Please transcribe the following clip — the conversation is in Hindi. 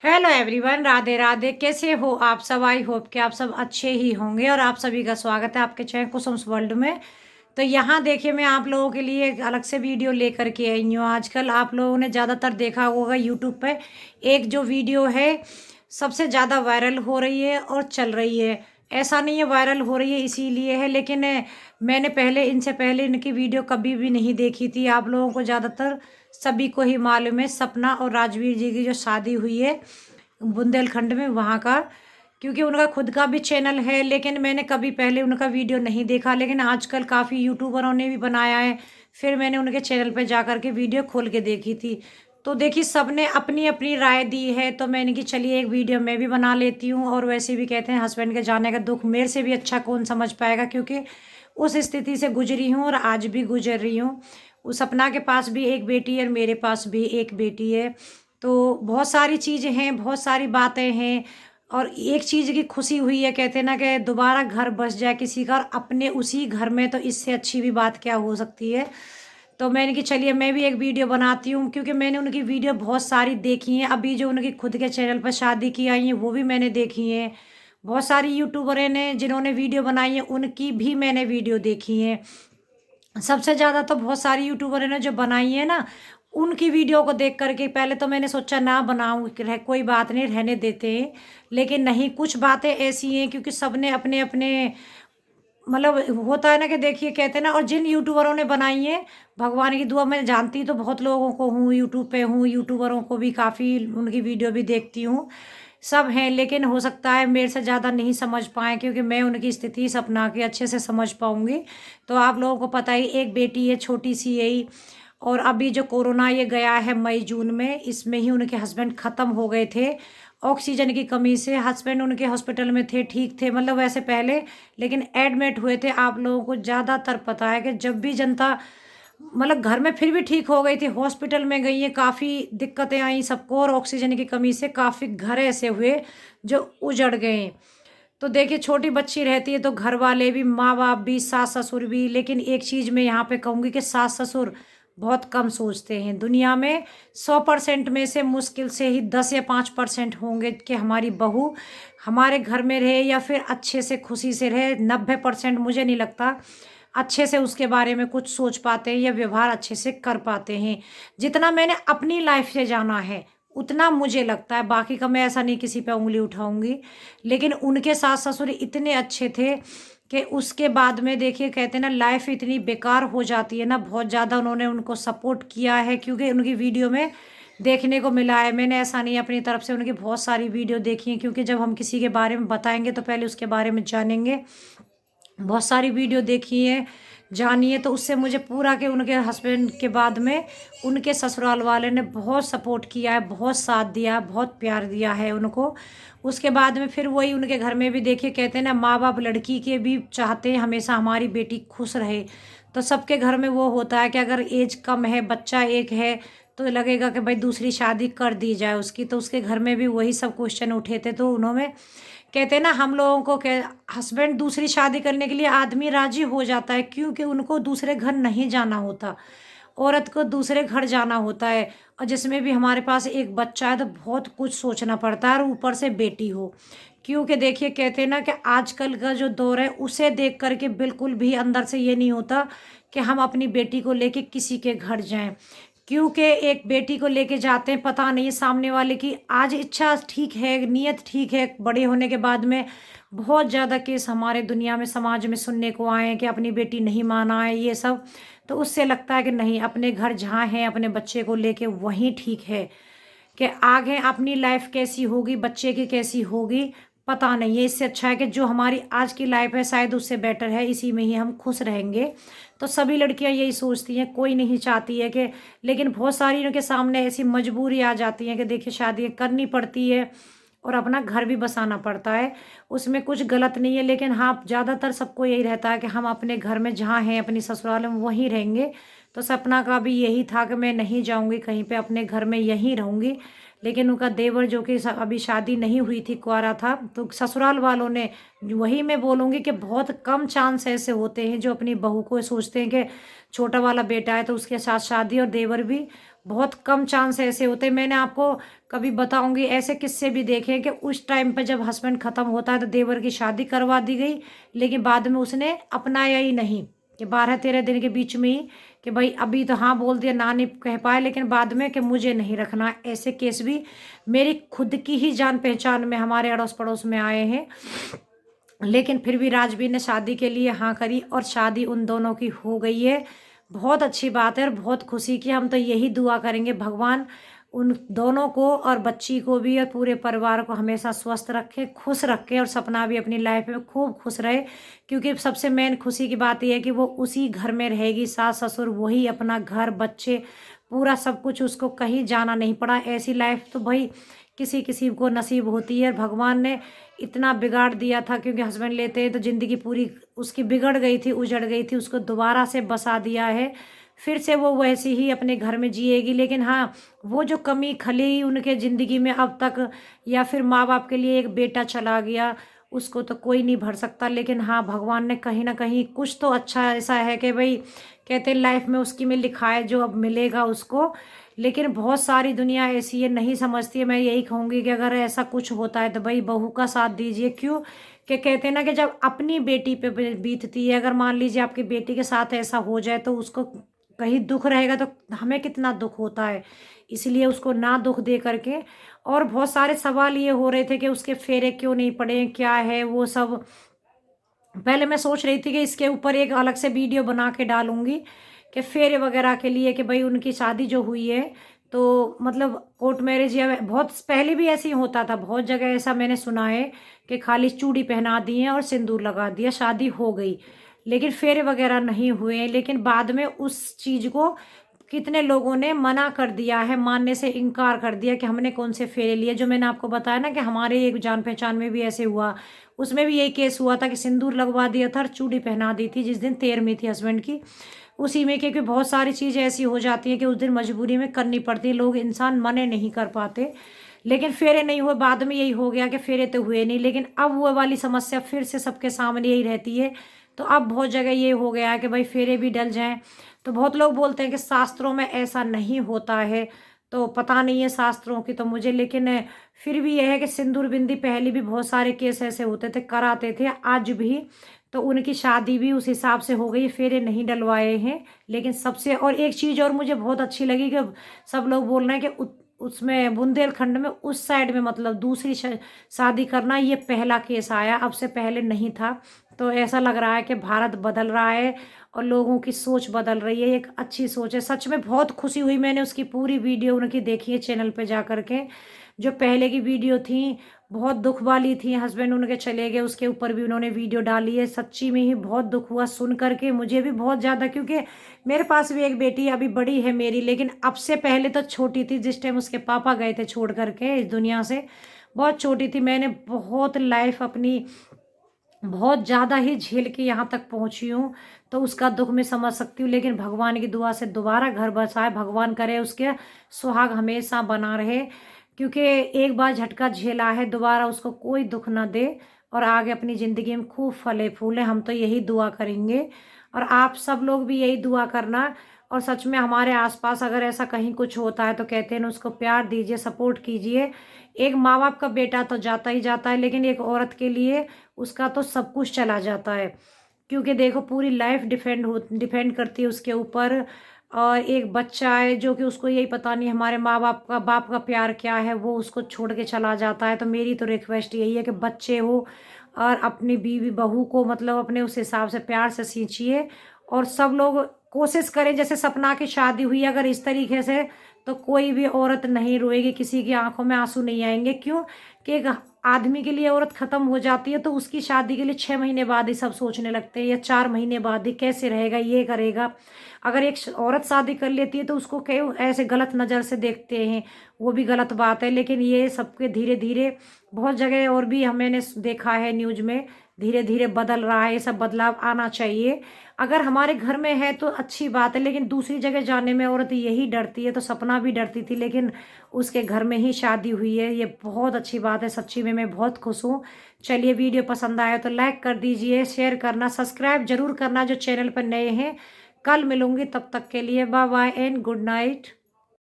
Hello everyone, Radhe Radhe. कैसे हो आप सब? आई होप कि आप सब अच्छे ही होंगे और आप सभी का स्वागत है आपके चैनल कुसुम्स वर्ल्ड में। तो यहाँ देखिए, मैं आप लोगों के लिए एक अलग से वीडियो लेकर के आई हूँ। आजकल आप लोगों ने ज़्यादातर देखा होगा यूट्यूब पे एक जो वीडियो है सबसे ज़्यादा वायरल हो रही है और चल रही है। ऐसा नहीं है वायरल हो रही है इसीलिए है, लेकिन मैंने पहले इनसे पहले इनकी वीडियो कभी भी नहीं देखी थी। आप लोगों को ज़्यादातर सभी को ही मालूम है सपना और राजवीर जी की जो शादी हुई है बुंदेलखंड में, वहाँ का। क्योंकि उनका खुद का भी चैनल है, लेकिन मैंने कभी पहले उनका वीडियो नहीं देखा। लेकिन आजकल काफ़ी यूट्यूबरों ने भी बनाया है, फिर मैंने उनके चैनल पे जा कर के वीडियो खोल के देखी थी। तो देखिए, सबने अपनी अपनी राय दी है, तो मैंने कि चलिए एक वीडियो मैं भी बना लेती हूँ। और वैसे भी कहते हैं हस्बैंड के जाने का दुख मेरे से भी अच्छा कौन समझ पाएगा, क्योंकि उस स्थिति से गुजरी हूँ और आज भी गुजर रही हूँ। उस सपना के पास भी एक बेटी है और मेरे पास भी एक बेटी है। तो बहुत सारी चीज़ें हैं, बहुत सारी बातें हैं। और एक चीज़ की खुशी हुई है, कहते हैं ना कि दोबारा घर बस जाए किसी का और अपने उसी घर में, तो इससे अच्छी भी बात क्या हो सकती है। तो मैंने कि चलिए मैं भी एक वीडियो बनाती हूँ, क्योंकि मैंने उनकी वीडियो बहुत सारी देखी हैं। अभी जो उनकी खुद के चैनल पर शादी की आई हैं वो भी मैंने देखी हैं। बहुत सारी यूट्यूबर ने जिन्होंने वीडियो बनाई है उनकी भी मैंने वीडियो देखी है। सबसे ज़्यादा तो बहुत सारी यूट्यूबर ने जो बनाई है ना, उनकी वीडियो को देख कर के पहले तो मैंने सोचा ना बनाऊँ, कोई बात नहीं रहने देते हैं। लेकिन नहीं, कुछ बातें ऐसी हैं क्योंकि सबने अपने अपने मतलब होता है ना कि देखिए, कहते हैं ना। और जिन यूट्यूबरों ने बनाई है, भगवान की दुआ, मैं जानती तो बहुत लोगों को हूँ, यूट्यूब पे हूँ, यूट्यूबरों को भी काफ़ी उनकी वीडियो भी देखती हूँ, सब हैं। लेकिन हो सकता है मेरे से ज़्यादा नहीं समझ पाएँ, क्योंकि मैं उनकी स्थिति सपना की अच्छे से समझ पाऊँगी। तो आप लोगों को पता ही, एक बेटी है छोटी सी यही। और अभी जो कोरोना ये गया है मई जून में, इसमें ही उनके हस्बैंड ख़त्म हो गए थे ऑक्सीजन की कमी से। हस्बैंड उनके हॉस्पिटल में थे, ठीक थे, मतलब वैसे पहले, लेकिन एडमिट हुए थे। आप लोगों को ज़्यादातर पता है कि जब भी जनता मतलब घर में फिर भी ठीक हो गई थी, हॉस्पिटल में गई है, काफ़ी दिक्कतें आई सबको, और ऑक्सीजन की कमी से काफ़ी घर ऐसे हुए जो उजड़ गए। तो देखिए, छोटी बच्ची रहती है तो घर वाले भी, माँ बाप भी, सास ससुर भी। लेकिन एक चीज़ मैं यहाँ पे कहूँगी कि सास ससुर बहुत कम सोचते हैं दुनिया में। 100% में से मुश्किल से ही 10 या 5% होंगे कि हमारी बहू हमारे घर में रहे या फिर अच्छे से खुशी से रहे। 90% मुझे नहीं लगता अच्छे से उसके बारे में कुछ सोच पाते हैं या व्यवहार अच्छे से कर पाते हैं। जितना मैंने अपनी लाइफ से जाना है उतना मुझे लगता है, बाकी का मैं ऐसा नहीं किसी पे उँगली उठाऊँगी। लेकिन उनके सास-ससुर इतने अच्छे थे कि उसके बाद में देखिए, कहते हैं ना, लाइफ इतनी बेकार हो जाती है ना, बहुत ज़्यादा उन्होंने उनको सपोर्ट किया है, क्योंकि उनकी वीडियो में देखने को मिला है। मैंने ऐसा नहीं, अपनी तरफ से उनकी बहुत सारी वीडियो देखी हैं, क्योंकि जब हम किसी के बारे में बताएँगे तो पहले उसके बारे में जानेंगे। बहुत सारी वीडियो देखी है, जानी है, तो उससे मुझे पूरा कि उनके हस्बैंड के बाद में उनके ससुराल वाले ने बहुत सपोर्ट किया है, बहुत साथ दिया, बहुत प्यार दिया है उनको। उसके बाद में फिर वही उनके घर में भी देखिए, कहते हैं ना, माँ बाप लड़की के भी चाहते हैं हमेशा हमारी बेटी खुश रहे। तो सबके घर में वो होता है कि अगर एज कम है, बच्चा एक है, तो लगेगा कि भाई दूसरी शादी कर दी जाए उसकी। तो उसके घर में भी वही सब क्वेश्चन उठे थे। तो उन्होंने, कहते हैं ना, हम लोगों को हस्बैंड दूसरी शादी करने के लिए आदमी राजी हो जाता है, क्योंकि उनको दूसरे घर नहीं जाना होता, औरत को दूसरे घर जाना होता है। और जिसमें भी हमारे पास एक बच्चा है तो बहुत कुछ सोचना पड़ता है, और ऊपर से बेटी हो। क्योंकि देखिए, कहते हैं ना कि आजकल का जो दौर है उसे देख करके बिल्कुल भी अंदर से ये नहीं होता कि हम अपनी बेटी को लेके किसी के घर जाएं। क्योंकि एक बेटी को लेके जाते हैं, पता नहीं सामने वाले की आज इच्छा ठीक है, नीयत ठीक है, बड़े होने के बाद में बहुत ज़्यादा केस हमारे दुनिया में, समाज में सुनने को आए हैं कि अपनी बेटी नहीं माना है, ये सब। तो उससे लगता है कि नहीं, अपने घर जहाँ हैं अपने बच्चे को लेके वहीं ठीक है। कि आगे अपनी लाइफ कैसी होगी, बच्चे की कैसी होगी, पता नहीं है। इससे अच्छा है कि जो हमारी आज की लाइफ है शायद उससे बेटर है, इसी में ही हम खुश रहेंगे। तो सभी लड़कियां यही सोचती हैं, कोई नहीं चाहती है कि, लेकिन बहुत सारी उनके सामने ऐसी मजबूरी आ जाती है कि देखिए, शादियाँ करनी पड़ती है और अपना घर भी बसाना पड़ता है। उसमें कुछ गलत नहीं है, लेकिन हाँ, ज़्यादातर सबको यही रहता है कि हम अपने घर में जहाँ हैं, अपनी ससुराल में वहीं रहेंगे। तो सपना का भी यही था कि मैं नहीं जाऊँगी कहीं पे, अपने घर में यहीं रहूँगी। लेकिन उनका देवर, जो कि अभी शादी नहीं हुई थी, कुंवारा था, तो ससुराल वालों ने, वही मैं बोलूँगी कि बहुत कम चांस ऐसे होते हैं जो अपनी बहू को सोचते हैं कि छोटा वाला बेटा है तो उसके साथ शादी, और देवर भी बहुत कम चांस ऐसे होते हैं। मैंने आपको कभी बताऊंगी ऐसे किस्से भी देखे कि उस टाइम पे जब हस्बैंड ख़त्म होता है तो देवर की शादी करवा दी गई, लेकिन बाद में उसने अपनाया ही नहीं, कि 12-13 दिन के बीच में ही कि भाई अभी तो हाँ बोल दिया, ना नहीं कह पाए, लेकिन बाद में कि मुझे नहीं रखना। ऐसे केस भी मेरी खुद की ही जान पहचान में हमारे अड़ोस पड़ोस में आए हैं। लेकिन फिर भी राजवीर ने शादी के लिए हाँ करी और शादी उन दोनों की हो गई है। बहुत अच्छी बात है और बहुत खुशी की। हम तो यही दुआ करेंगे भगवान उन दोनों को और बच्ची को भी और पूरे परिवार को हमेशा स्वस्थ रखे, खुश रखे, और सपना भी अपनी लाइफ में खूब खुश रहे। क्योंकि सबसे मेन खुशी की बात यह है कि वो उसी घर में रहेगी, सास ससुर वही, अपना घर, बच्चे, पूरा सब कुछ, उसको कहीं जाना नहीं पड़ा। ऐसी लाइफ तो भाई किसी किसी को नसीब होती है। और भगवान ने इतना बिगाड़ दिया था, क्योंकि हस्बैंड लेते हैं तो ज़िंदगी पूरी उसकी बिगड़ गई थी, उजड़ गई थी, उसको दोबारा से बसा दिया है। फिर से वो वैसी ही अपने घर में जिएगी। लेकिन हाँ, वो जो कमी खली उनके ज़िंदगी में अब तक, या फिर माँ बाप के लिए एक बेटा चला गया, उसको तो कोई नहीं भर सकता। लेकिन हाँ, भगवान ने कहीं ना कहीं कुछ तो अच्छा ऐसा है कि भाई कहते हैं लाइफ में उसकी में लिखा है जो अब मिलेगा उसको। लेकिन बहुत सारी दुनिया ऐसी है, नहीं समझती है। मैं यही कहूँगी कि अगर ऐसा कुछ होता है तो भाई बहू का साथ दीजिए। क्यों कि कहते हैं ना कि जब अपनी बेटी पे बीतती है, अगर मान लीजिए आपकी बेटी के साथ ऐसा हो जाए तो उसको कहीं दुख रहेगा तो हमें कितना दुख होता है। इसलिए उसको ना दुख दे करके। और बहुत सारे सवाल ये हो रहे थे कि उसके फेरे क्यों नहीं पड़े, क्या है वो सब। पहले मैं सोच रही थी कि इसके ऊपर एक अलग से वीडियो बना के डालूंगी कि फेरे वगैरह के लिए, कि भाई उनकी शादी जो हुई है तो मतलब कोर्ट मैरिज, या बहुत पहले भी ऐसे ही होता था, बहुत जगह ऐसा मैंने सुना है कि खाली चूड़ी पहना दी है और सिंदूर लगा दिया, शादी हो गई, लेकिन फेरे वगैरह नहीं हुए हैं। लेकिन बाद में उस चीज़ को कितने लोगों ने मना कर दिया है, मानने से इनकार कर दिया कि हमने कौन से फेरे लिए। जो मैंने आपको बताया ना कि हमारे एक जान पहचान में भी ऐसे हुआ, उसमें भी यही केस हुआ था कि सिंदूर लगवा दिया था और चूड़ी पहना दी थी जिस दिन 13वीं थी हस्बैंड की, उसी में। क्योंकि बहुत सारी चीज़ें ऐसी हो जाती हैं कि उस दिन मजबूरी में करनी पड़ती है, लोग इंसान मने नहीं कर पाते। लेकिन फेरे नहीं हुए, बाद में यही हो गया कि फेरे तो हुए नहीं। लेकिन अब वो वाली समस्या फिर से सबके सामने यही रहती है। तो अब बहुत जगह ये हो गया है कि भाई फेरे भी डल जाएं। तो बहुत लोग बोलते हैं कि शास्त्रों में ऐसा नहीं होता है, तो पता नहीं है शास्त्रों की तो मुझे। लेकिन फिर भी यह है कि सिंदूर बिंदी पहले भी बहुत सारे केस ऐसे होते थे, कराते थे आज भी। तो उनकी शादी भी उस हिसाब से हो गई, फेरे नहीं डलवाए हैं। लेकिन सबसे और एक चीज़ और मुझे बहुत अच्छी लगी कि सब लोग बोल रहे हैं कि उसमें बुंदेलखंड में उस साइड में मतलब दूसरी शादी करना ये पहला केस आया, अब से पहले नहीं था। तो ऐसा लग रहा है कि भारत बदल रहा है और लोगों की सोच बदल रही है, एक अच्छी सोच है। सच में बहुत खुशी हुई, मैंने उसकी पूरी वीडियो उनकी देखी है चैनल पे जा कर के। जो पहले की वीडियो थी बहुत दुख वाली थी, हस्बैंड उनके चले गए, उसके ऊपर भी उन्होंने वीडियो डाली है। सच्ची में ही बहुत दुख हुआ सुन करके मुझे भी बहुत ज़्यादा, क्योंकि मेरे पास भी एक बेटी अभी बड़ी है मेरी, लेकिन अब से पहले तो छोटी थी जिस टाइम उसके पापा गए थे छोड़ करके इस दुनिया से, बहुत छोटी थी। मैंने बहुत लाइफ अपनी बहुत ज़्यादा ही झेल के यहाँ तक पहुँची हूँ, तो उसका दुख मैं समझ सकती हूँ। लेकिन भगवान की दुआ से दोबारा घर बसाए, भगवान करे उसके सुहाग हमेशा बना रहे। क्योंकि एक बार झटका झेला है, दोबारा उसको कोई दुख ना दे और आगे अपनी ज़िंदगी में खूब फले फूले। हम तो यही दुआ करेंगे और आप सब लोग भी यही दुआ करना। और सच में हमारे आसपास अगर ऐसा कहीं कुछ होता है तो कहते हैं ना, उसको प्यार दीजिए, सपोर्ट कीजिए। एक माँ बाप का बेटा तो जाता ही जाता है, लेकिन एक औरत के लिए उसका तो सब कुछ चला जाता है। क्योंकि देखो पूरी लाइफ डिपेंड करती है उसके ऊपर। और एक बच्चा है जो कि उसको यही पता नहीं हमारे माँ बाप का प्यार क्या है, वो उसको छोड़ के चला जाता है। तो मेरी तो रिक्वेस्ट यही है कि बच्चे हो और अपनी बीवी बहू को मतलब अपने उस हिसाब से प्यार से सींचिए। और सब लोग कोशिश करें, जैसे सपना की शादी हुई अगर इस तरीके से, तो कोई भी औरत नहीं रोएगी, किसी की आंखों में आंसू नहीं आएंगे। क्यों कि एक आदमी के लिए औरत खत्म हो जाती है तो उसकी शादी के लिए 6 महीने बाद ही सब सोचने लगते हैं, या 4 महीने बाद ही कैसे रहेगा, ये करेगा। अगर एक औरत शादी कर लेती है तो उसको क्यों ऐसे गलत नज़र से देखते हैं, वो भी गलत बात है। लेकिन ये सबके धीरे धीरे बहुत जगह और भी मैंने देखा है न्यूज में, धीरे धीरे बदल रहा है। ये सब बदलाव आना चाहिए। अगर हमारे घर में है तो अच्छी बात है, लेकिन दूसरी जगह जाने में औरत यही डरती है। तो सपना भी डरती थी, लेकिन उसके घर में ही शादी हुई है, ये बहुत अच्छी बात है। सच्ची में मैं बहुत खुश हूँ। चलिए, वीडियो पसंद आया तो लाइक कर दीजिए, शेयर करना, सब्सक्राइब जरूर करना जो चैनल पर नए हैं। कल मिलूंगी, तब तक के लिए bye bye and good night.